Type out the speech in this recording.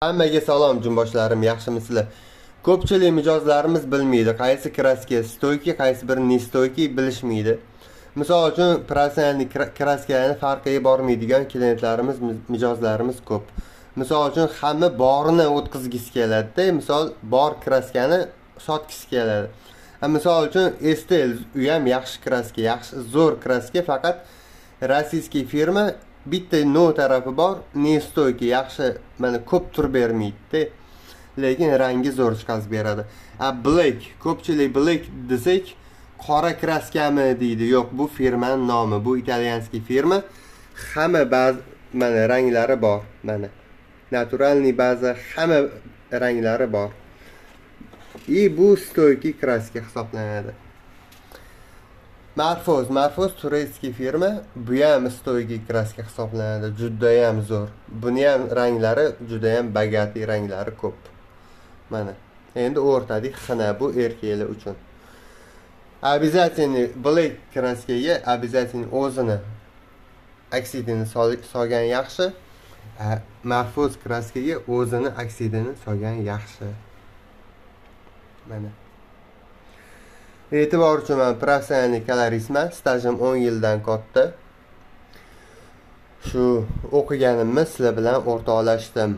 Hammaga salom jumboshlarim, yaxshimisizlar? Ko'pchilik mijozlarimiz bilmaydi, qaysi kraska stoyki, qaysi biri ne stoyki bilishmaydi. Misol uchun, professional kraskalarning farqiga bormaydigan klientlarimiz, mijozlarimiz ko'p. Misol uchun, hamma borini o'tkazgisi keladi-da, misol bor kraskani sotgisi keladi. Misol uchun, Estel u ham yaxshi kraska, yaxshi zo'r kraska, faqat rossiyskiy firma bitta no tarafi bor, ne stoyki yaxshi, mana ko'p tur bermaydi, lekin rangi zo'r chiqarib beradi. Black, ko'pchilik black desak, qora kraskami deydi. Yo'q, bu firmaning nomi, bu italyanskiy firma. Hamma ba'zi mana ranglari bor, mana. Naturalniy ba'zi hamma ranglari bor. Bu stoyki kraska hisoblanadi. Marfoz turistskiy firma, bu ham stoyki kraska hisoblanadi, juda ham zo'r. Buni ham ranglari juda ham bagati, ranglari ko'p. Mana. Endi o'rtadik xina, bu erkaklar uchun. Обязательно black kraskaga обязательно o'zini oksidini solgan yaxshi. Marfoz kraskaga o'zini oksidini solgan yaxshi. Mana. E'tibor uchun men professional koloristman, stajim 10 yildan katta. Shu o'qiganimni sizlar bilan o'rtoqlashdim.